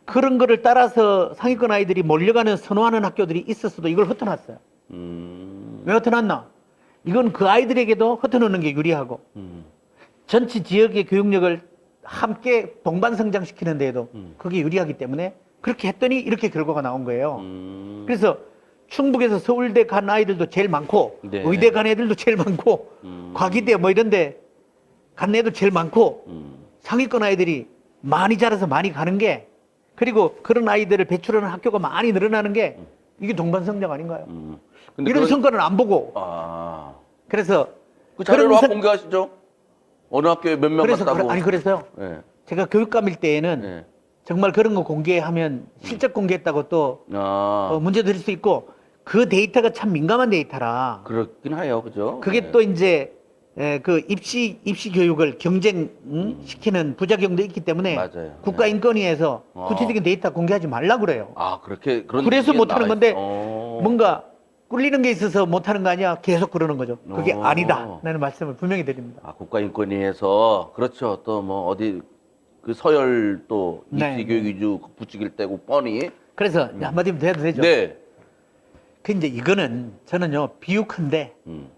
그런 거를 따라서 상위권 아이들이 몰려가는 선호하는 학교들이 있었어도 이걸 흩어놨어요. 왜 흩어놨나? 이건 그 아이들에게도 흩어놓는 게 유리하고, 전체 지역의 교육력을 함께 동반 성장시키는 데에도 그게 유리하기 때문에 그렇게 했더니 이렇게 결과가 나온 거예요. 그래서 충북에서 서울대 간 아이들도 제일 많고, 네. 의대 간 애들도 제일 많고, 과기대 뭐 이런 데 간 애도 제일 많고, 상위권 아이들이 많이 자라서 많이 가는 게, 그리고 그런 아이들을 배출하는 학교가 많이 늘어나는 게 이게 동반 성장 아닌가요? 근데 이런 성과는 안 보고. 아. 그래서 그 자료를 그런 성- 공개하시죠? 어느 학교에 몇 명 그래서 갔다고? 아니 그래서요. 네. 제가 교육감일 때에는 네. 정말 그런 거 공개하면 실적 공개했다고 또 아. 문제 드릴 수 있고, 그 데이터가 참 민감한 데이터라. 그렇긴 해요. 그죠? 그게 네. 또 이제 그 입시 교육을 경쟁 시키는 부작용도 있기 때문에 맞아요. 국가인권위에서 구체적인 데이터 공개하지 말라 그래요. 아, 그렇게 그런 그래서 게 못하는 나와 건데 있- 뭔가 꿀리는 게 있어서 못하는 거 아니야? 계속 그러는 거죠. 그게 어. 아니다. 라는 말씀을 분명히 드립니다. 아, 국가인권위에서 그렇죠. 또 뭐 어디 그 서열 또 네, 입시 교육 위주 부추길 때고 뻔히. 그래서 이제 한마디면 돼도 되죠. 네. 그 이제 이거는 저는요 비유컨대 음.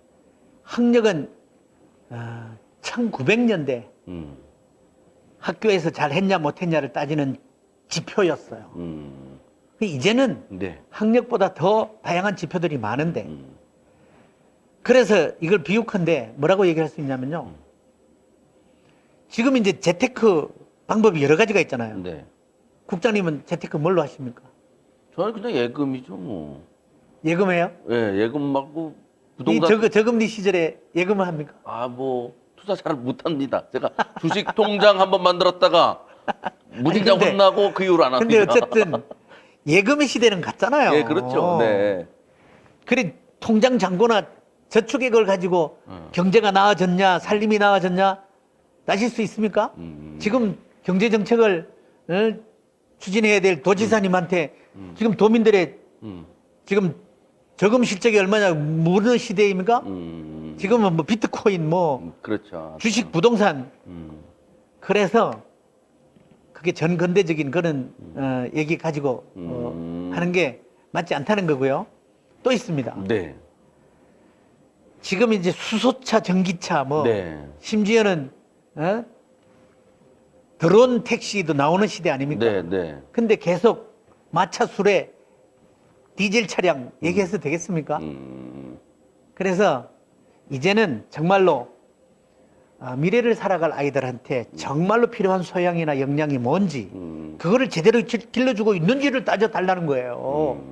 학력은 1900년대 학교에서 잘 했냐 못했냐를 따지는 지표였어요. 이제는 네. 학력보다 더 다양한 지표들이 많은데 그래서 이걸 비유컨대 뭐라고 얘기할 수 있냐면요. 지금 이제 재테크 방법이 여러 가지가 있잖아요. 네. 국장님은 재테크 뭘로 하십니까? 저는 그냥 예금이죠, 뭐. 예금해요? 예, 예금 말고 이 부동산. 저금리 시절에 예금을 합니까? 아, 뭐 투자 잘 못합니다. 제가 주식 통장 한번 만들었다가 무진장 근데- 혼나고 그 이후로 안 합니다. 근데 어쨌든 예금의 시대는 갔잖아요. 예, 그렇죠. 네. 그래 통장 잔고나 저축액 걸 가지고 경제가 나아졌냐, 살림이 나아졌냐 따질 수 있습니까? 지금 경제 정책을 추진해야 될 도지사님한테 지금 도민들의 지금 저금 실적이 얼마냐 모르는 시대입니까? 지금은 뭐 비트코인, 뭐 그렇죠. 주식, 부동산. 그래서 그게 전근대적인 그런 얘기 가지고 하는 게 맞지 않다는 거고요. 또 있습니다. 네. 지금 이제 수소차, 전기차, 뭐 네. 심지어는 드론 택시도 나오는 시대 아닙니까? 네, 네. 근데 계속 마차 술에 디젤 차량 얘기해서 되겠습니까? 그래서 이제는 정말로 미래를 살아갈 아이들한테 정말로 필요한 소양이나 역량이 뭔지 그거를 제대로 길러주고 있는지를 따져달라는 거예요.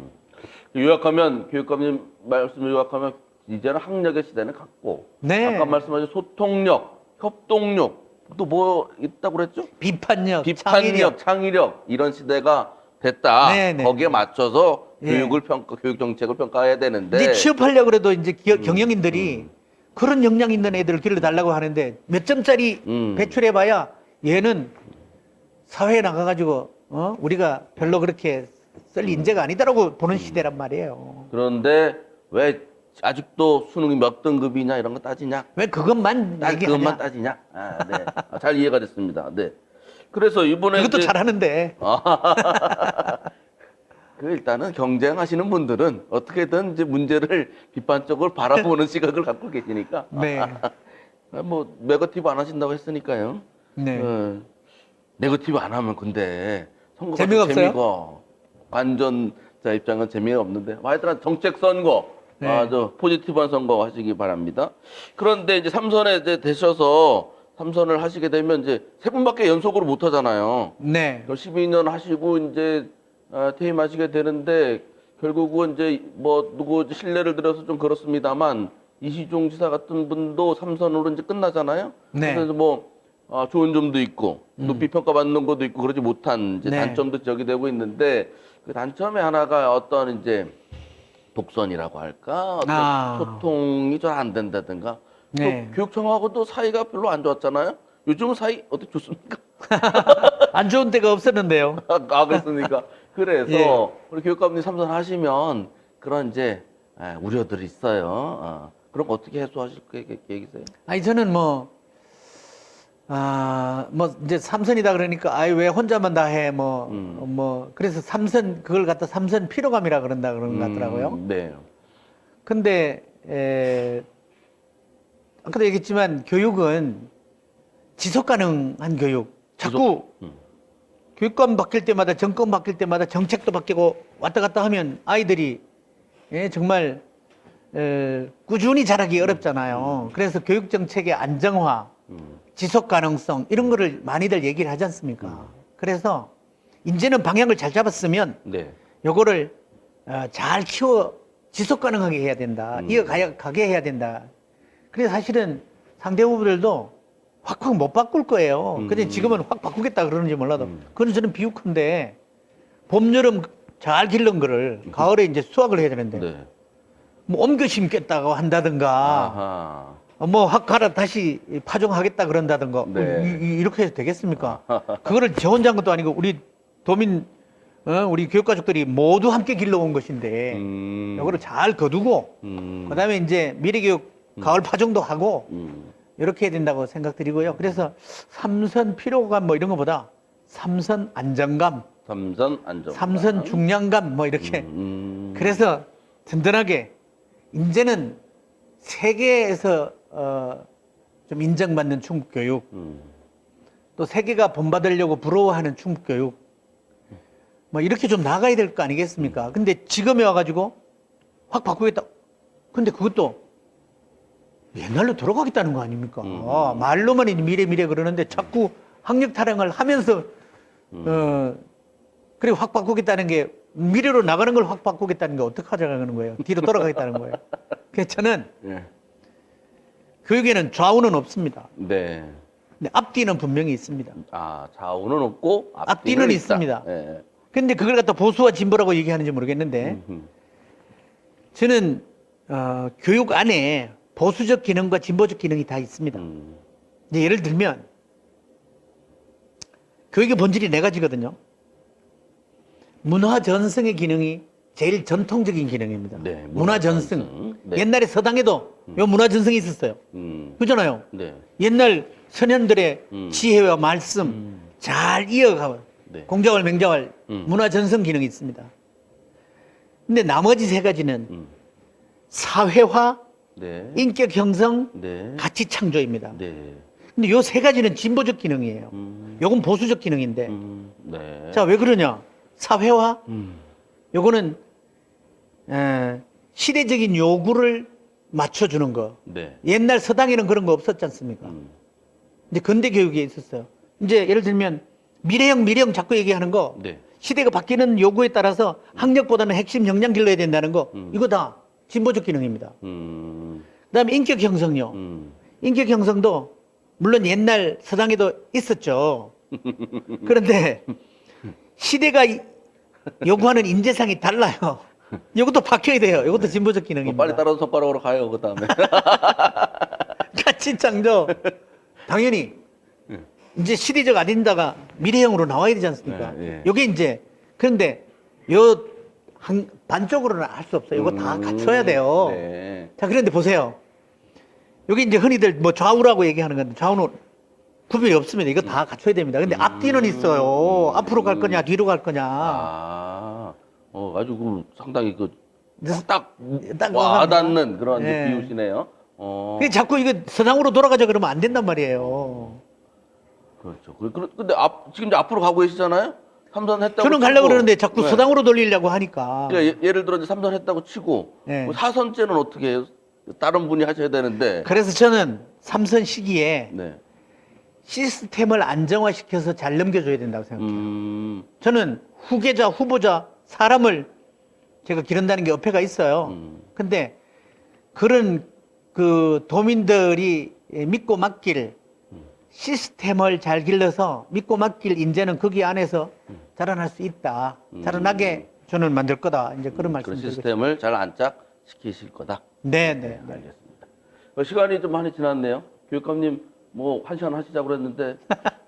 요약하면 교육감님 말씀을 요약하면 이제는 학력의 시대는 갔고 네. 아까 말씀하신 소통력, 협동력 또 뭐 있다고 그랬죠? 비판력, 비판력, 창의력 이런 시대가 됐다. 네, 네. 거기에 맞춰서 예. 교육 정책을 평가해야 되는데 이제 취업하려고 그래도 이제 경영인들이 그런 역량 있는 애들을 길러달라고 하는데 몇 점짜리 배출해봐야 얘는 사회에 나가가지고 우리가 별로 그렇게 쓸 인재가 아니다라고 보는 시대란 말이에요. 그런데 왜 아직도 수능이 몇 등급이냐 이런 거 따지냐? 왜 그것만 얘기하냐? 그것만 따지냐? 아, 네. 잘 이해가 됐습니다. 네. 그래서 이번에 그것도 이제- 잘하는데. 그 일단은 경쟁하시는 분들은 어떻게든 이제 문제를 비판적으로 바라보는 시각을 갖고 계시니까. 네. 뭐 네거티브 안 하신다고 했으니까요. 네. 네거티브 안 하면 근데 선거가 재미가 좀 없어요? 재미가 관전자 입장은 재미가 없는데 하여튼 정책 선거 네. 포지티브한 선거 하시기 바랍니다. 그런데 이제 삼선에 이제 되셔서 삼선을 하시게 되면 이제 세 분밖에 연속으로 못 하잖아요. 네. 12년 하시고 이제 퇴임하시게 되는데 결국은 이제 뭐 누구 신뢰를 들어서 좀 그렇습니다만 이시종 지사 같은 분도 삼선으로 이제 끝나잖아요. 네. 그래서 뭐 좋은 점도 있고 높이 평가받는 것도 있고 그러지 못한 이제 네. 단점도 지적이 되고 있는데 그 단점의 하나가 어떤 이제 독선이라고 할까 어떤 소통이 잘 안 된다든가 네. 또 교육청하고도 사이가 별로 안 좋았잖아요. 요즘은 사이 어떻게 좋습니까? 안 좋은 때가 없었는데요. 그렇습니까? 그래서 예. 우리 교육감님 삼선하시면 그런 이제 우려들이 있어요. 그런 거 어떻게 해소하실 계획이세요? 아니, 저는 뭐 이제 삼선이다 그러니까, 왜 혼자만 다 해, 그래서 그걸 갖다 삼선 피로감이라 그런 것 같더라고요. 네. 근데, 아까도 얘기했지만, 교육은 지속 가능한 교육. 자꾸 교육감 바뀔 때마다, 정권 바뀔 때마다 정책도 바뀌고 왔다 갔다 하면 아이들이, 정말, 꾸준히 자라기 어렵잖아요. 그래서 교육 정책의 안정화, 지속 가능성 이런 거를 많이들 얘기를 하지 않습니까? 그래서 이제는 방향을 잘 잡았으면 네. 요거를 잘 키워 지속 가능하게 해야 된다. 이어가게 해야 된다. 그래서 사실은 상대 후보들도 확확 못 바꿀 거예요. 근데 지금은 확 바꾸겠다 그러는지 몰라도 그건 저는 비웃건데 봄, 여름 잘 기른 거를 가을에 이제 수확을 해야 되는데 네. 뭐 옮겨 심겠다고 한다든가 아하. 확 갈아 다시 파종하겠다 그런다든가 네. 이렇게 해도 되겠습니까? 그거를 저 혼자 한 것도 아니고 우리 도민 우리 교육가족들이 모두 함께 길러온 것인데 이거를 잘 거두고 그다음에 이제 미래교육 가을 파종도 하고 이렇게 해야 된다고 생각드리고요. 그래서 삼선 피로감 뭐 이런 것보다 삼선 안정감, 삼선 안정. 삼선 중량감 뭐 이렇게 그래서 든든하게 이제는 세계에서 좀 인정받는 충북교육, 또 세계가 본받으려고 부러워하는 충북교육, 뭐 이렇게 좀 나가야 될 거 아니겠습니까? 근데 지금에 와가지고 확 바꾸겠다. 근데 그것도 옛날로 돌아가겠다는 거 아닙니까? 말로만 이제 미래 그러는데 자꾸 학력 타령을 하면서 그리고 확 바꾸겠다는 게 미래로 나가는 걸 확 바꾸겠다는 게 어떻게 하자는 거예요? 뒤로 돌아가겠다는 거예요. 그래서 저는 네. 교육에는 좌우는 없습니다. 네. 근데 앞뒤는 분명히 있습니다. 좌우는 없고 앞뒤는 있다. 있습니다. 네. 근데 그걸 갖다 보수와 진보라고 얘기하는지 모르겠는데 저는 교육 안에 보수적 기능과 진보적 기능이 다 있습니다. 이제 예를 들면 교육의 본질이 네 가지거든요. 문화 전승의 기능이 제일 전통적인 기능입니다. 네, 문화 전승. 문화전승. 네. 옛날에 서당에도 요 문화 전승이 있었어요. 그잖아요. 네. 옛날 선현들의 지혜와 말씀 잘 이어가고 네. 공자왈 맹자왈 문화 전승 기능이 있습니다. 근데 나머지 세 가지는 사회화, 네. 인격 형성, 네. 가치 창조입니다. 네. 근데 요 세 가지는 진보적 기능이에요. 요건 보수적 기능인데. 네. 자, 왜 그러냐? 사회화, 요거는 시대적인 요구를 맞춰주는 거. 네. 옛날 서당에는 그런 거 없었지 않습니까? 이제 근대 교육에 있었어요. 이제 예를 들면 미래형 자꾸 얘기하는 거. 네. 시대가 바뀌는 요구에 따라서 학력보다는 핵심 역량 길러야 된다는 거. 이거 다 진보적 기능입니다. 그다음에 인격 형성요. 인격 형성도 물론 옛날 서당에도 있었죠. 그런데 시대가 요구하는 인재상이 달라요. 이것도 바뀌어야 돼요. 이것도 진보적 기능입니다. 빨리 따라서 손가락으로 가요. 그 다음에. 가치 창조. 당연히 이제 시대적 아젠다가 미래형으로 나와야 되지 않습니까? 네, 네. 요게 이제 그런데 요 반쪽으로는 할 수 없어요. 이거 다 갖춰야 돼요. 네. 자, 그런데 보세요. 여기 이제 흔히들 뭐 좌우라고 얘기하는 건데 좌우는 구별이 없습니다. 이거 다 갖춰야 됩니다. 근데 앞뒤는 있어요. 앞으로 갈 거냐, 뒤로 갈 거냐. 아주 상당히 딱 딱 와닿는 그런 네. 비유시네요. 근데 자꾸 이거 서당으로 돌아가자 그러면 안 된단 말이에요. 그렇죠. 근데 지금 이제 앞으로 가고 계시잖아요? 삼선 했다고 저는 치고. 가려고 그러는데 자꾸 네. 서당으로 돌리려고 하니까. 그러니까 예를 들어 이제 삼선 했다고 치고 네. 뭐 사선째는 어떻게 해요? 다른 분이 하셔야 되는데. 그래서 저는 삼선 시기에 네. 시스템을 안정화시켜서 잘 넘겨줘야 된다고 생각해요. 저는 후계자, 후보자, 사람을 제가 기른다는 게 어폐가 있어요. 근데 그런 그 도민들이 믿고 맡길 시스템을 잘 길러서 믿고 맡길 인재는 거기 안에서 자라날 수 있다. 자라나게 저는 만들 거다. 이제 그런 말씀 그런 드리고 시스템을 잘 안착시키실 거다. 네, 네. 네. 알겠습니다. 시간이 좀 많이 지났네요. 교육감님 뭐 1시간 하시자고 그랬는데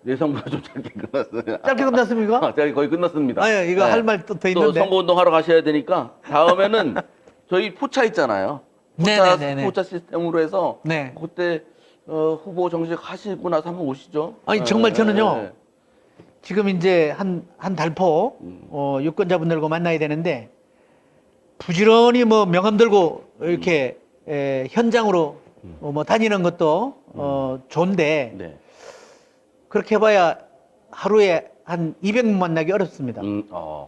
예상보다 좀 짧게 끝났어요. 짧게 끝났습니까? 제가 거의 끝났습니다. 아, 이거 할 말 또 더 또 있는데. 선거운동 하러 가셔야 되니까 다음에는 저희 포차 있잖아요. 네네네네. 포차 시스템으로 해서 네. 그때 후보 정식 하시고 나서 한번 오시죠. 아니, 정말 저는요. 네. 지금 이제 한 달포 유권자분들과 만나야 되는데 부지런히 뭐 명함 들고 이렇게 현장으로 뭐 다니는 것도 좋은데 네. 그렇게 해봐야 하루에 한 200명 만나기 어렵습니다.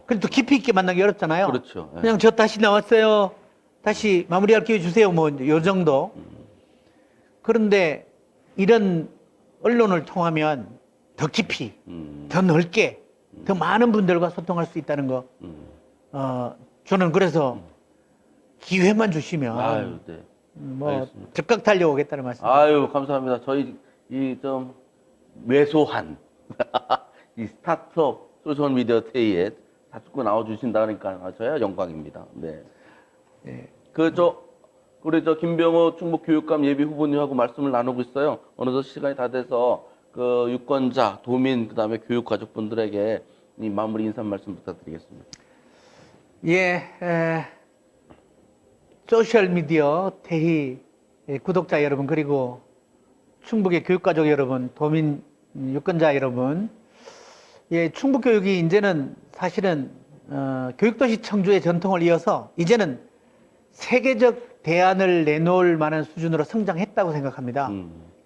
그래도 깊이 있게 만나기 어렵잖아요. 그렇죠. 네. 그냥 저 다시 나왔어요. 다시 마무리할 기회 주세요. 뭐 요 정도. 그런데 이런 언론을 통하면 더 깊이, 더 넓게, 더 많은 분들과 소통할 수 있다는 거. 저는 그래서 기회만 주시면 아유, 네. 뭐 알겠습니다. 적극 달려오겠다는 말씀. 아유, 감사합니다. 저희 이 좀 왜소한 이 스타트업 소셜 미디어 테이에 자꾸 나와주신다니까 저야 영광입니다. 네. 네. 우리 김병호 충북 교육감 예비 후보님하고 말씀을 나누고 있어요. 어느덧 시간이 다 돼서 그 유권자, 도민, 그다음에 교육 가족분들에게 이 마무리 인사 말씀 부탁드리겠습니다. 예, 소셜 미디어 태희 구독자 여러분 그리고 충북의 교육가족 여러분, 도민 유권자 여러분, 예, 충북 교육이 이제는 사실은 교육도시 청주의 전통을 이어서 이제는 세계적 대안을 내놓을 만한 수준으로 성장했다고 생각합니다.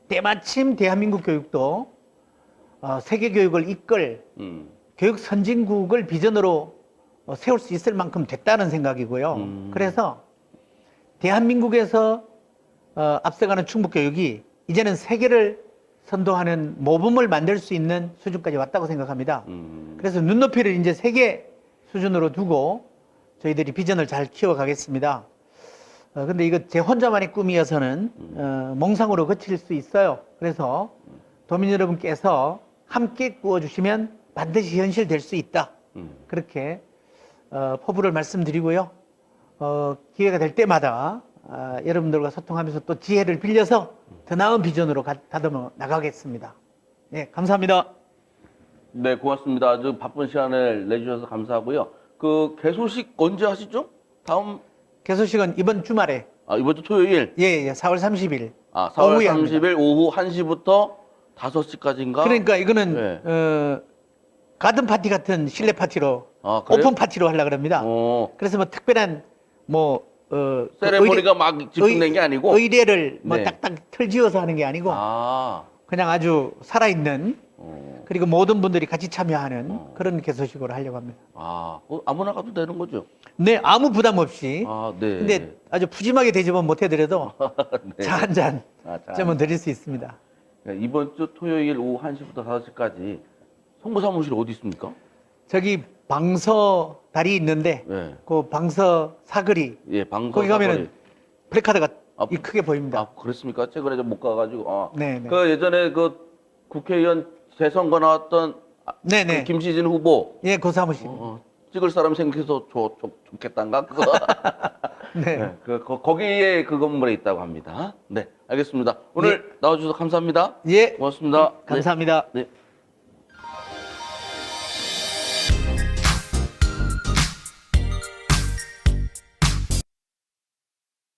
때마침 대한민국 교육도 세계 교육을 이끌 교육 선진국을 비전으로 세울 수 있을 만큼 됐다는 생각이고요. 그래서 대한민국에서 앞서가는 충북 교육이 이제는 세계를 선도하는 모범을 만들 수 있는 수준까지 왔다고 생각합니다. 그래서 눈높이를 이제 세계 수준으로 두고 저희들이 비전을 잘 키워가겠습니다. 근데 이거 제 혼자만의 꿈이어서는 몽상으로 그칠 수 있어요. 그래서 도민 여러분께서 함께 꾸어주시면 반드시 현실될 수 있다. 그렇게 포부를 말씀드리고요. 기회가 될 때마다 여러분들과 소통하면서 또 지혜를 빌려서 더 나은 비전으로 다듬어 나가겠습니다. 네, 감사합니다. 네, 고맙습니다. 아주 바쁜 시간을 내주셔서 감사하고요. 그 개소식 언제 하시죠? 다음 개소식은 이번 주말에 이번 주 토요일. 예, 4월 30일 4월 오후에 30일 오후 1시부터 5시까지인가? 그러니까 이거는 네. 가든 파티 같은 실내 파티로 아, 그래요? 오픈 파티로 하려고 합니다. 그래서 뭐 특별한 세레모니가 막 집중된 게 아니고 의례를 뭐 네. 딱딱 틀지어서 하는 게 아니고 그냥 아주 살아있는 그리고 모든 분들이 같이 참여하는 그런 개소식으로 하려고 합니다. 아무나 가도 되는 거죠? 네, 아무 부담 없이. 네. 근데 아주 푸짐하게 대접은 못 해드려도 네. 차 한 잔 차 점은 드릴 수 있습니다. 이번 주 토요일 오후 1시부터 5시까지 송부사무실 어디 있습니까? 저기 방서 다리 있는데 네. 그 방서 사거리 예, 방서 거기 가면은 사거리. 플래카드가 크게 보입니다. 그랬습니까? 최근에 좀 못 가가지고. 네. 그 예전에 그 국회의원 재선거 나왔던 네네. 그 김시진 후보. 예, 그 사무실. 찍을 사람 생겨서 좋겠단가 그거. 네. 네, 거기에 그 건물에 있다고 합니다. 네, 알겠습니다. 오늘 나와주셔서 감사합니다. 예. 고맙습니다. 감사합니다. 네. 네.